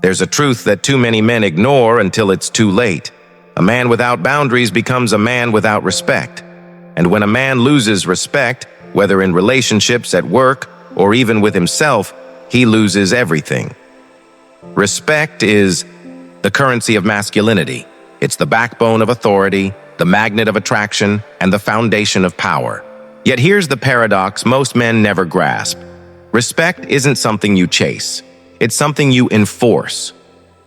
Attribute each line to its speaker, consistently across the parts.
Speaker 1: There's a truth that too many men ignore until it's too late. A man without boundaries becomes a man without respect. And when a man loses respect, whether in relationships, at work, or even with himself, he loses everything. Respect is the currency of masculinity. It's the backbone of authority, the magnet of attraction, and the foundation of power. Yet here's the paradox most men never grasp. Respect isn't something you chase. It's something you enforce.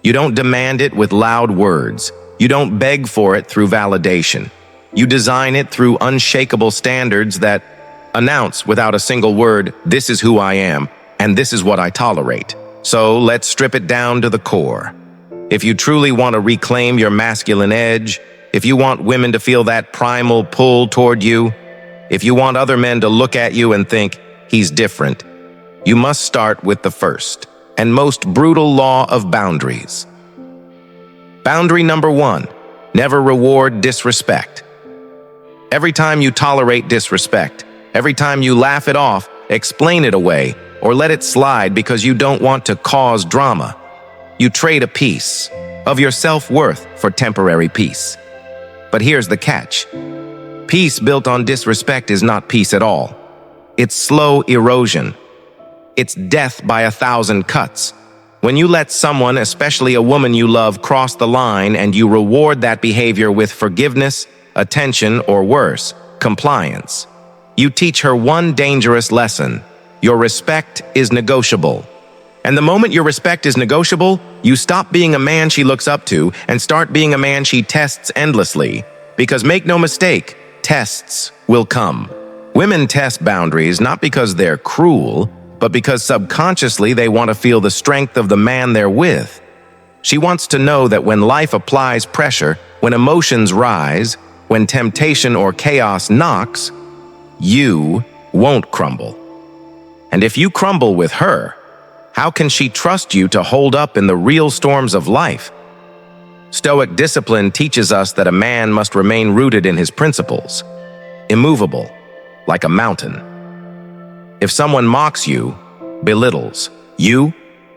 Speaker 1: You don't demand it with loud words. You don't beg for it through validation. You design it through unshakable standards that announce without a single word, "This is who I am, and this is what I tolerate." So let's strip it down to the core. If you truly want to reclaim your masculine edge, if you want women to feel that primal pull toward you, if you want other men to look at you and think, "He's different," you must start with the first and most brutal law of boundaries. Boundary number 1, never reward disrespect. Every time you tolerate disrespect, every time you laugh it off, explain it away, or let it slide because you don't want to cause drama, you trade a piece of your self-worth for temporary peace. But here's the catch. Peace built on disrespect is not peace at all. It's slow erosion. It's death by 1,000 cuts. When you let someone, especially a woman you love, cross the line and you reward that behavior with forgiveness, attention, or worse, compliance, you teach her one dangerous lesson. Your respect is negotiable. And the moment your respect is negotiable, you stop being a man she looks up to and start being a man she tests endlessly. Because make no mistake, tests will come. Women test boundaries not because they're cruel, but because subconsciously they want to feel the strength of the man they're with. She wants to know that when life applies pressure, when emotions rise, when temptation or chaos knocks, you won't crumble. And if you crumble with her, how can she trust you to hold up in the real storms of life? Stoic discipline teaches us that a man must remain rooted in his principles, immovable, like a mountain. If someone mocks you, belittles you,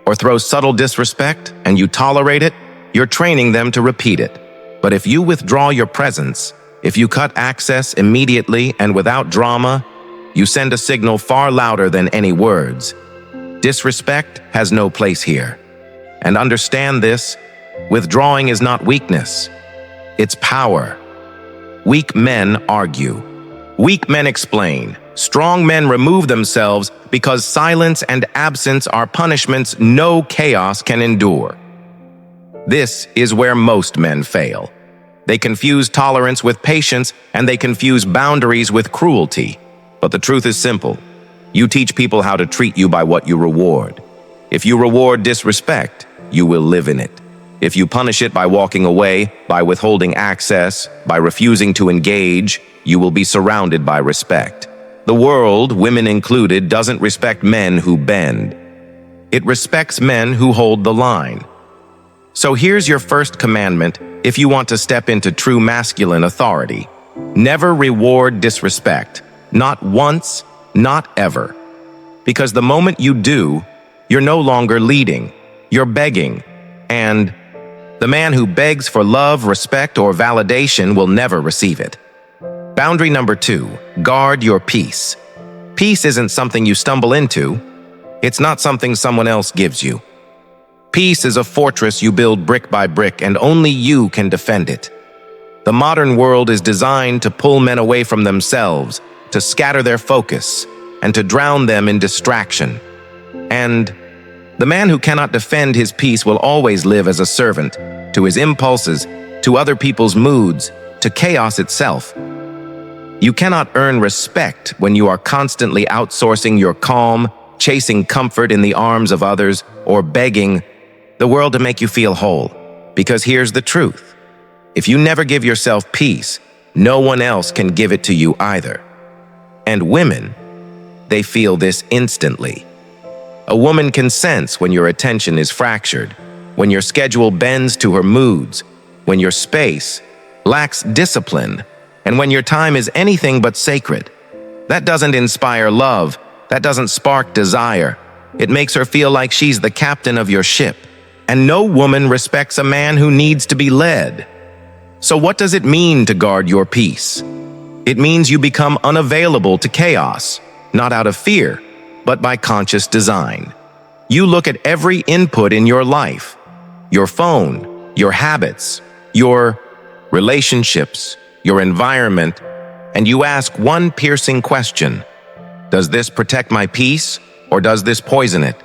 Speaker 1: or throws subtle disrespect, and you tolerate it, you're training them to repeat it. But if you withdraw your presence, if you cut access immediately and without drama, you send a signal far louder than any words. Disrespect has no place here. And understand this, withdrawing is not weakness, it's power. Weak men argue. Weak men explain. Strong men remove themselves because silence and absence are punishments no chaos can endure. This is where most men fail. They confuse tolerance with patience, and they confuse boundaries with cruelty. But the truth is simple. You teach people how to treat you by what you reward. If you reward disrespect, you will live in it. If you punish it by walking away, by withholding access, by refusing to engage, you will be surrounded by respect. The world, women included, doesn't respect men who bend. It respects men who hold the line. So here's your first commandment if you want to step into true masculine authority. Never reward disrespect. Not once, not ever. Because the moment you do, you're no longer leading. You're begging. And the man who begs for love, respect, or validation will never receive it. Boundary number 2, guard your peace. Peace isn't something you stumble into. It's not something someone else gives you. Peace is a fortress you build brick by brick, and only you can defend it. The modern world is designed to pull men away from themselves, to scatter their focus, and to drown them in distraction. And the man who cannot defend his peace will always live as a servant to his impulses, to other people's moods, to chaos itself. You cannot earn respect when you are constantly outsourcing your calm, chasing comfort in the arms of others, or begging the world to make you feel whole. Because here's the truth. If you never give yourself peace, no one else can give it to you either. And women, they feel this instantly. A woman can sense when your attention is fractured, when your schedule bends to her moods, when your space lacks discipline, and when your time is anything but sacred. That doesn't inspire love. That doesn't spark desire. It makes her feel like she's the captain of your ship, And no woman respects a man who needs to be led. So what does it mean to guard your peace? It means you become unavailable to chaos, not out of fear, but by conscious design. You look at every input in your life, your phone, your habits, your relationships, your environment, and you ask one piercing question: does this protect my peace, or does this poison it?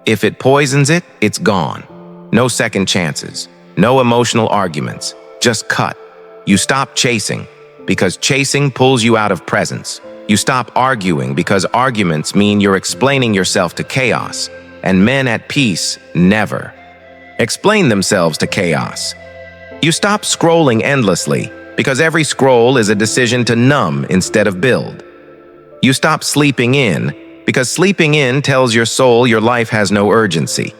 Speaker 1: If it poisons it, it's gone. No second chances, no emotional arguments, just cut. You stop chasing, because chasing pulls you out of presence. You stop arguing, because arguments mean you're explaining yourself to chaos, and men at peace never explain themselves to chaos. You stop scrolling endlessly, because every scroll is a decision to numb instead of build. You stop sleeping in, because sleeping in tells your soul your life has no urgency.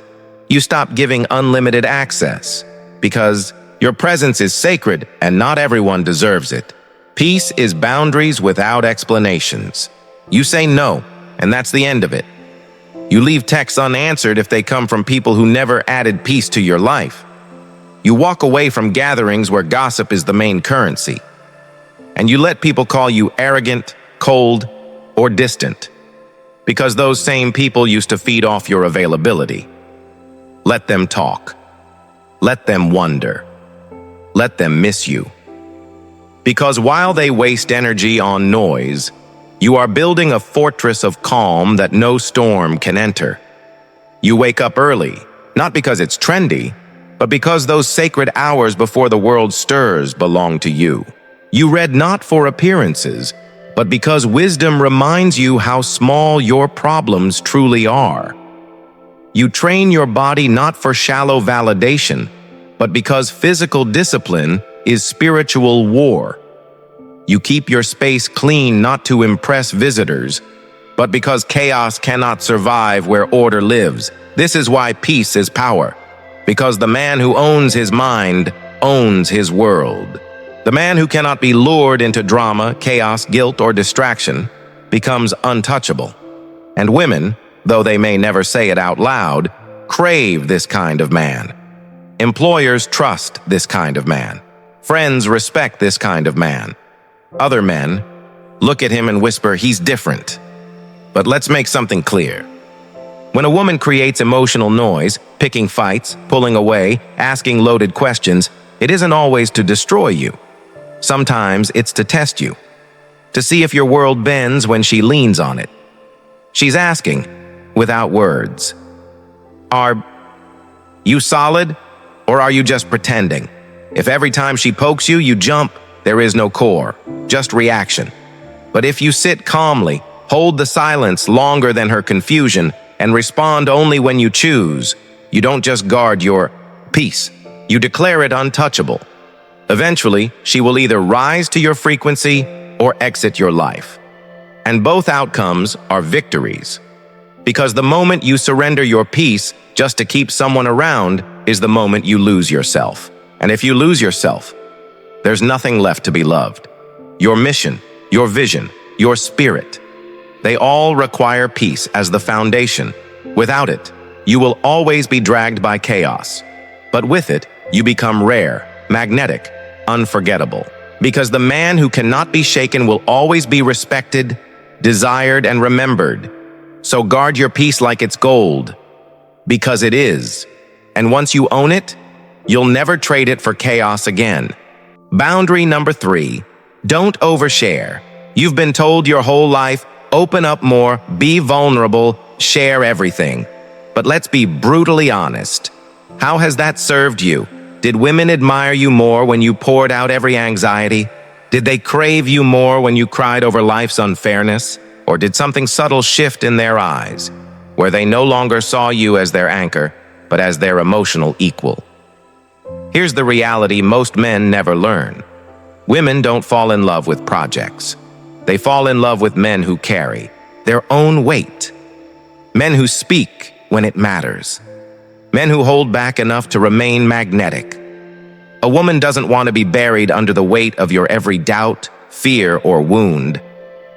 Speaker 1: You stop giving unlimited access, because your presence is sacred and not everyone deserves it. Peace is boundaries without explanations. You say no, and that's the end of it. You leave texts unanswered if they come from people who never added peace to your life. You walk away from gatherings where gossip is the main currency. And you let people call you arrogant, cold, or distant, because those same people used to feed off your availability. Let them talk. Let them wonder. Let them miss you. Because while they waste energy on noise, you are building a fortress of calm that no storm can enter. You wake up early, not because it's trendy, but because those sacred hours before the world stirs belong to you. You read not for appearances, but because wisdom reminds you how small your problems truly are. You train your body not for shallow validation, but because physical discipline is spiritual war. You keep your space clean not to impress visitors, but because chaos cannot survive where order lives. This is why peace is power, because the man who owns his mind owns his world. The man who cannot be lured into drama, chaos, guilt, or distraction becomes untouchable. And women, though they may never say it out loud, crave this kind of man. Employers trust this kind of man. Friends respect this kind of man. Other men look at him and whisper, "He's different." But let's make something clear. When a woman creates emotional noise, picking fights, pulling away, asking loaded questions, it isn't always to destroy you. Sometimes it's to test you, to see if your world bends when she leans on it. She's asking, without words, "Are you solid, or are you just pretending?" If every time she pokes you, you jump, there is no core, just reaction. But if you sit calmly, hold the silence longer than her confusion, and respond only when you choose, you don't just guard your peace, you declare it untouchable. Eventually, she will either rise to your frequency or exit your life. And both outcomes are victories. Because the moment you surrender your peace just to keep someone around is the moment you lose yourself. And if you lose yourself, there's nothing left to be loved. Your mission, your vision, your spirit, they all require peace as the foundation. Without it, you will always be dragged by chaos. But with it, you become rare, magnetic, unforgettable. Because the man who cannot be shaken will always be respected, desired, and remembered. So guard your peace like it's gold, because it is. And once you own it, you'll never trade it for chaos again. Boundary number 3, don't overshare. You've been told your whole life, open up more, be vulnerable, share everything. But let's be brutally honest. How has that served you? Did women admire you more when you poured out every anxiety? Did they crave you more when you cried over life's unfairness? Or did something subtle shift in their eyes, where they no longer saw you as their anchor, but as their emotional equal? Here's the reality most men never learn. Women don't fall in love with projects. They fall in love with men who carry their own weight. Men who speak when it matters. Men who hold back enough to remain magnetic. A woman doesn't want to be buried under the weight of your every doubt, fear, or wound.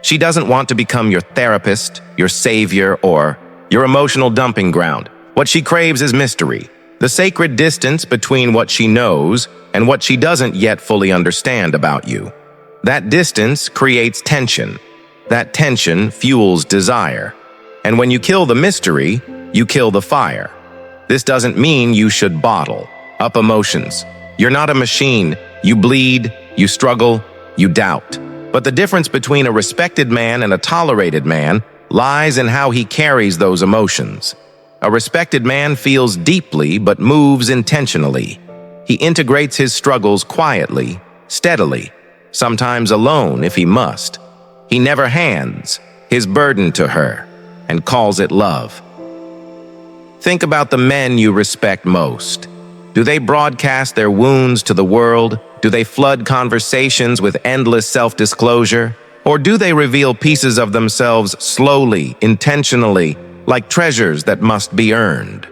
Speaker 1: She doesn't want to become your therapist, your savior, or your emotional dumping ground. What she craves is mystery. the sacred distance between what she knows and what she doesn't yet fully understand about you. That distance creates tension. That tension fuels desire. And when you kill the mystery, you kill the fire. This doesn't mean you should bottle up emotions. You're not a machine. You bleed, you struggle, you doubt. But the difference between a respected man and a tolerated man lies in how he carries those emotions. A respected man feels deeply but moves intentionally. He integrates his struggles quietly, steadily, sometimes alone if he must. He never hands his burden to her and calls it love. Think about the men you respect most. Do they broadcast their wounds to the world? Do they flood conversations with endless self-disclosure? Or do they reveal pieces of themselves slowly, intentionally, like treasures that must be earned?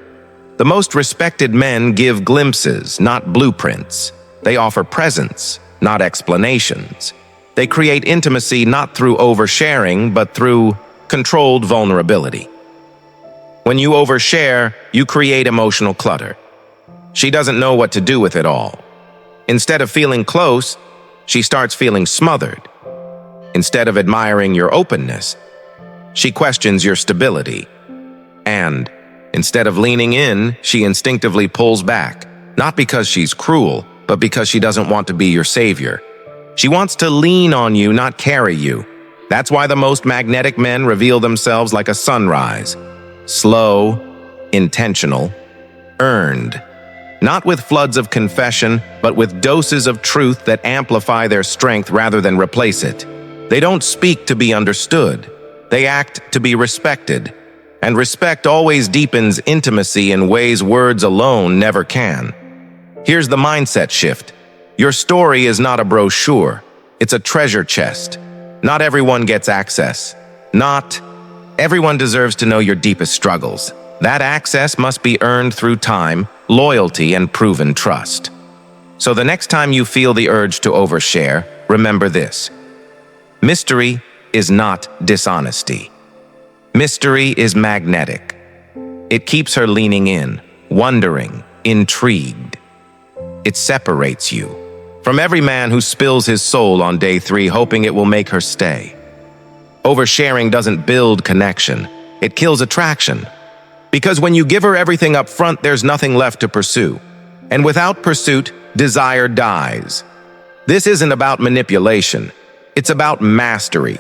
Speaker 1: The most respected men give glimpses, not blueprints. They offer presence, not explanations. They create intimacy not through oversharing, but through controlled vulnerability. When you overshare, you create emotional clutter. She doesn't know what to do with it all. Instead of feeling close, she starts feeling smothered. Instead of admiring your openness, she questions your stability. And instead of leaning in, she instinctively pulls back, not because she's cruel, but because she doesn't want to be your savior. She wants to lean on you, not carry you. That's why the most magnetic men reveal themselves like a sunrise. Slow, intentional, earned. Not with floods of confession, but with doses of truth that amplify their strength rather than replace it. They don't speak to be understood. They act to be respected. And respect always deepens intimacy in ways words alone never can. Here's the mindset shift. Your story is not a brochure. It's a treasure chest. Not everyone gets access. Not everyone deserves to know your deepest struggles. That access must be earned through time, loyalty, and proven trust. So the next time you feel the urge to overshare, remember this. Mystery is not dishonesty. Mystery is magnetic. It keeps her leaning in, wondering, intrigued. It separates you from every man who spills his soul on day 3 hoping it will make her stay. Oversharing doesn't build connection. It kills attraction. Because when you give her everything up front, there's nothing left to pursue. And without pursuit, desire dies. This isn't about manipulation. It's about mastery.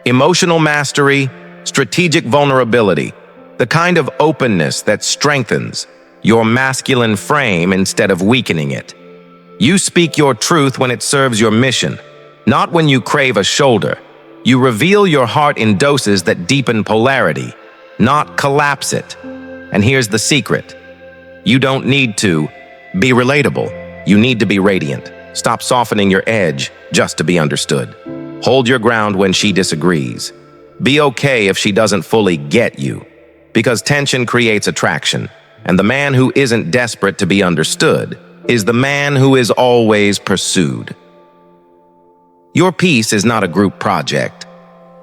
Speaker 1: Emotional mastery, strategic vulnerability, the kind of openness that strengthens your masculine frame instead of weakening it. You speak your truth when it serves your mission, not when you crave a shoulder. You reveal your heart in doses that deepen polarity, not collapse it. And here's the secret. You don't need to be relatable. You need to be radiant. Stop softening your edge just to be understood. Hold your ground when she disagrees. Be okay if she doesn't fully get you, because tension creates attraction, and the man who isn't desperate to be understood is the man who is always pursued. Your peace is not a group project.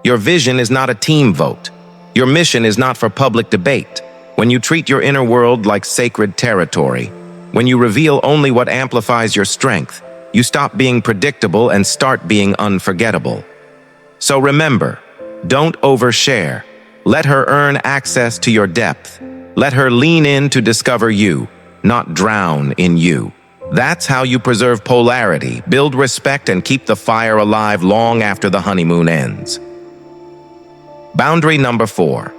Speaker 1: Your vision is not a team vote. Your mission is not for public debate. When you treat your inner world like sacred territory, when you reveal only what amplifies your strength, you stop being predictable and start being unforgettable. So remember, don't overshare. Let her earn access to your depth. Let her lean in to discover you, not drown in you. That's how you preserve polarity, build respect, and keep the fire alive long after the honeymoon ends. Boundary number 4.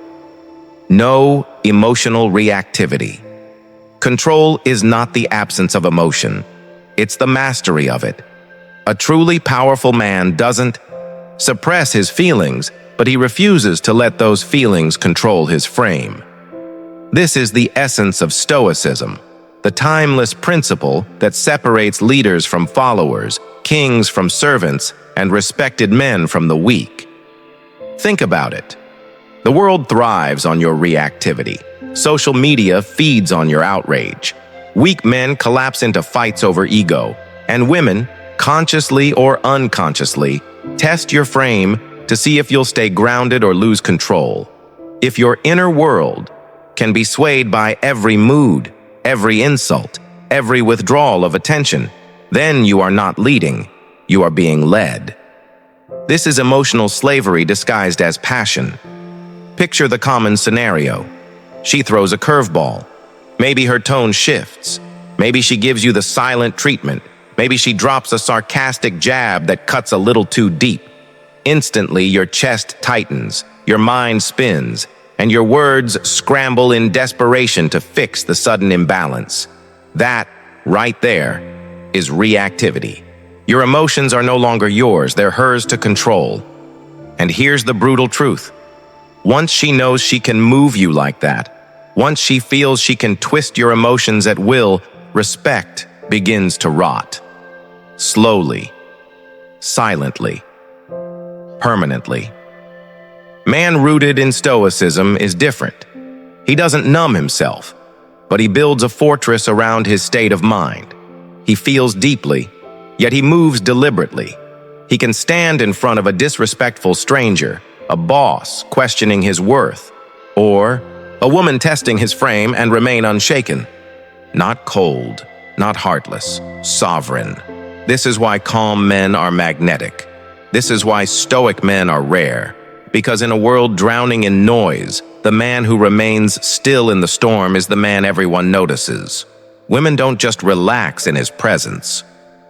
Speaker 1: No emotional reactivity. Control is not the absence of emotion. It's the mastery of it. A truly powerful man doesn't suppress his feelings, but he refuses to let those feelings control his frame. This is the essence of Stoicism, the timeless principle that separates leaders from followers, kings from servants, and respected men from the weak. Think about it. The world thrives on your reactivity. Social media feeds on your outrage. Weak men collapse into fights over ego, and women, consciously or unconsciously, test your frame to see if you'll stay grounded or lose control. If your inner world can be swayed by every mood, every insult, every withdrawal of attention, then you are not leading, you are being led. This is emotional slavery disguised as passion. Picture the common scenario. She throws a curveball. Maybe her tone shifts. Maybe she gives you the silent treatment. Maybe she drops a sarcastic jab that cuts a little too deep. Instantly, your chest tightens, your mind spins, and your words scramble in desperation to fix the sudden imbalance. That, right there, is reactivity. Your emotions are no longer yours, they're hers to control. And here's the brutal truth. Once she knows she can move you like that, once she feels she can twist your emotions at will, respect begins to rot. Slowly, silently, permanently. Man rooted in Stoicism is different. He doesn't numb himself, but he builds a fortress around his state of mind. He feels deeply, yet he moves deliberately. He can stand in front of a disrespectful stranger, a boss questioning his worth, or a woman testing his frame and remain unshaken. Not cold, not heartless, sovereign. This is why calm men are magnetic. This is why stoic men are rare. Because in a world drowning in noise, the man who remains still in the storm is the man everyone notices. Women don't just relax in his presence.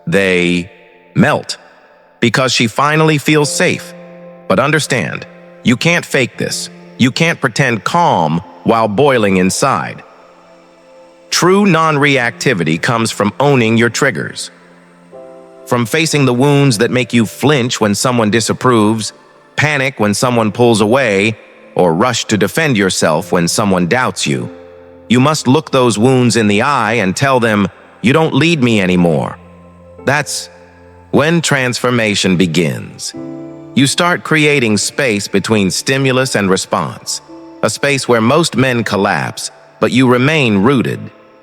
Speaker 1: They melt. Because she finally feels safe. But understand, you can't fake this. You can't pretend calm while boiling inside. True non-reactivity comes from owning your triggers. From facing the wounds that make you flinch when someone disapproves, panic when someone pulls away, or rush to defend yourself when someone doubts you. You must look those wounds in the eye and tell them, "You don't lead me anymore." That's when transformation begins. You start creating space between stimulus and response, a space where most men collapse, but you remain rooted.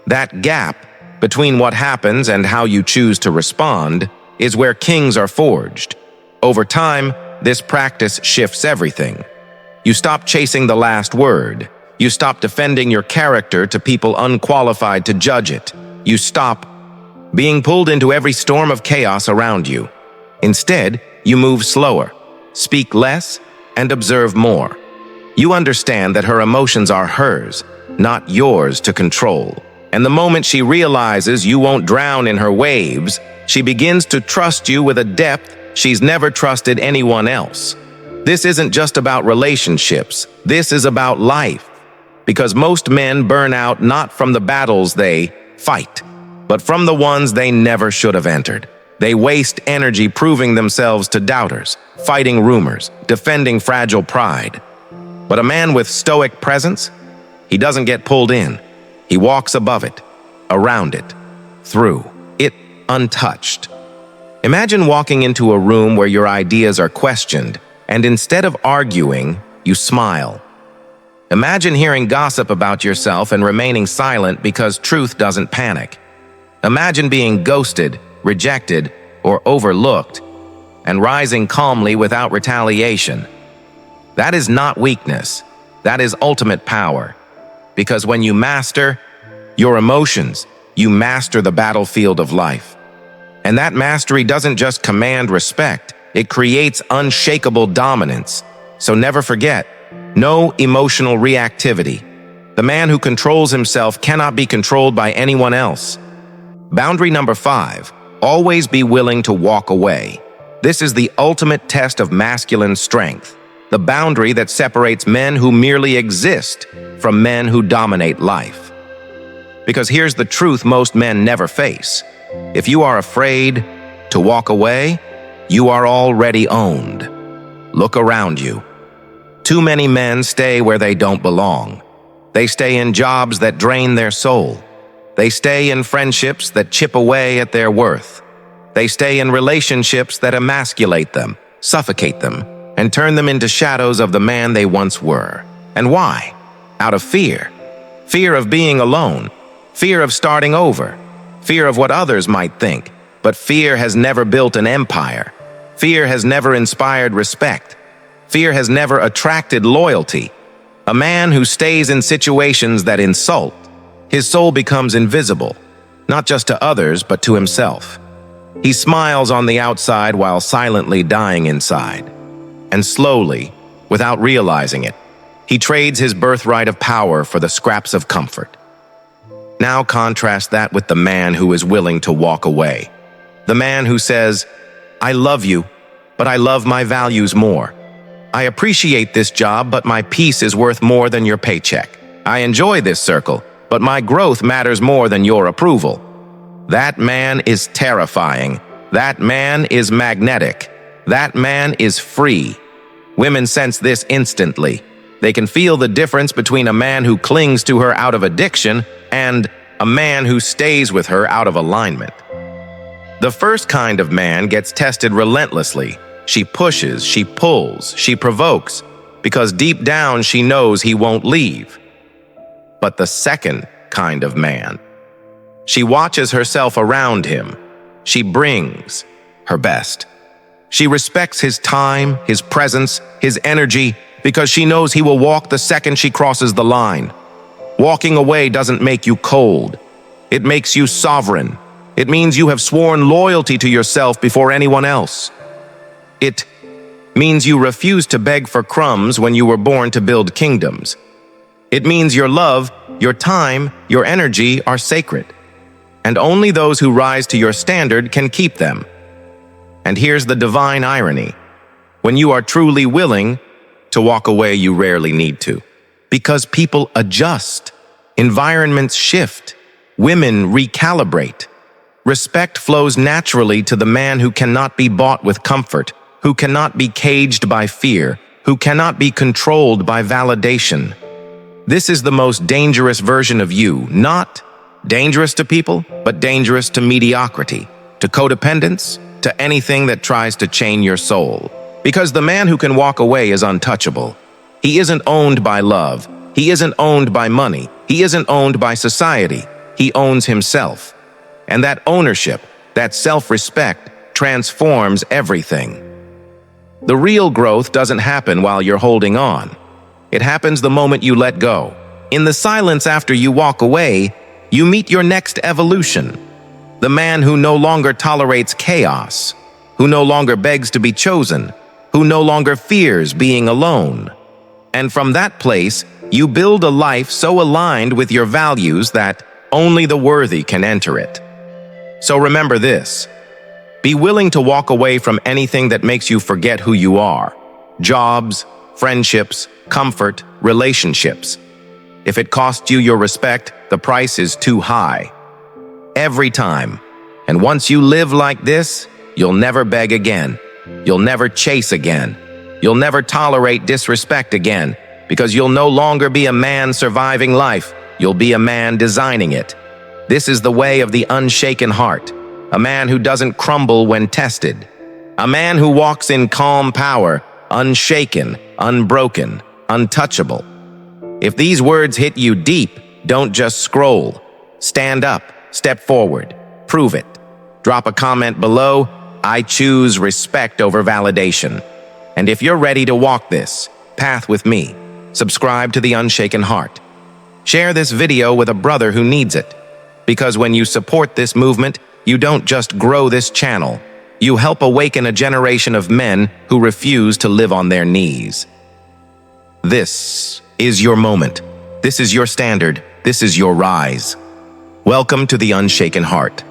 Speaker 1: That gap between what happens and how you choose to respond is where kings are forged. Over time, this practice shifts everything. You stop chasing the last word. You stop defending your character to people unqualified to judge it. You stop being pulled into every storm of chaos around you. Instead, you move slower, speak less, and observe more. You understand that her emotions are hers, not yours to control. And the moment she realizes you won't drown in her waves, she begins to trust you with a depth she's never trusted anyone else. This isn't just about relationships. This is about life. Because most men burn out not from the battles they fight, but from the ones they never should have entered. They waste energy proving themselves to doubters, fighting rumors, defending fragile pride. But a man with stoic presence, he doesn't get pulled in. He walks above it, around it, through it, untouched. Imagine walking into a room where your ideas are questioned, and instead of arguing, you smile. Imagine hearing gossip about yourself and remaining silent because truth doesn't panic. Imagine being ghosted, rejected, or overlooked, and rising calmly without retaliation. That is not weakness. That is ultimate power. Because when you master your emotions, you master the battlefield of life. And that mastery doesn't just command respect, it creates unshakable dominance. So never forget, no emotional reactivity. The man who controls himself cannot be controlled by anyone else. Boundary number 5, always be willing to walk away. This is the ultimate test of masculine strength, the boundary that separates men who merely exist from men who dominate life. Because here's the truth most men never face. If you are afraid to walk away, you are already owned. Look around you. Too many men stay where they don't belong. They stay in jobs that drain their soul. They stay in friendships that chip away at their worth. They stay in relationships that emasculate them, suffocate them, and turn them into shadows of the man they once were. And why? Out of fear. Fear of being alone. Fear of starting over. Fear of what others might think. But fear has never built an empire. Fear has never inspired respect. Fear has never attracted loyalty. A man who stays in situations that insult, His soul becomes invisible, not just to others, but to himself. He smiles on the outside while silently dying inside. And slowly, without realizing it, he trades his birthright of power for the scraps of comfort. Now contrast that with the man who is willing to walk away. The man who says, "I love you, but I love my values more. I appreciate this job, but my peace is worth more than your paycheck. I enjoy this circle, but my growth matters more than your approval." That man is terrifying. That man is magnetic. That man is free. Women sense this instantly. They can feel the difference between a man who clings to her out of addiction and a man who stays with her out of alignment. The first kind of man gets tested relentlessly. She pushes, she pulls, she provokes, because deep down she knows he won't leave. But the second kind of man, she watches herself around him. She brings her best. She respects his time, his presence, his energy, because she knows he will walk the second she crosses the line. Walking away doesn't make you cold. It makes you sovereign. It means you have sworn loyalty to yourself before anyone else. It means you refuse to beg for crumbs when you were born to build kingdoms. It means your love, your time, your energy are sacred. And only those who rise to your standard can keep them. And here's the divine irony. When you are truly willing to walk away, you rarely need to. Because people adjust, environments shift, women recalibrate. Respect flows naturally to the man who cannot be bought with comfort, who cannot be caged by fear, who cannot be controlled by validation. This is the most dangerous version of you, not dangerous to people, but dangerous to mediocrity, to codependence, to anything that tries to chain your soul. Because the man who can walk away is untouchable. He isn't owned by love. He isn't owned by money. He isn't owned by society. He owns himself. And that ownership, that self-respect, transforms everything. The real growth doesn't happen while you're holding on. It happens the moment you let go. In the silence after you walk away, you meet your next evolution. The man who no longer tolerates chaos, who no longer begs to be chosen, who no longer fears being alone. And from that place, you build a life so aligned with your values that only the worthy can enter it. So remember this. Be willing to walk away from anything that makes you forget who you are. Jobs, friendships, comfort, relationships. If it costs you your respect, the price is too high. Every time. And once you live like this, you'll never beg again. You'll never chase again. You'll never tolerate disrespect again, because you'll no longer be a man surviving life. You'll be a man designing it. This is the way of the unshaken heart, a man who doesn't crumble when tested, a man who walks in calm power, unshaken, unbroken, untouchable. If these words hit you deep, don't just scroll. Stand up, step forward, prove it. Drop a comment below. I choose respect over validation. And if you're ready to walk this path with me, subscribe to the Unshaken Heart. Share this video with a brother who needs it. Because when you support this movement, you don't just grow this channel. You help awaken a generation of men who refuse to live on their knees. This is your moment. This is your standard. This is your rise. Welcome to the Unshaken Heart.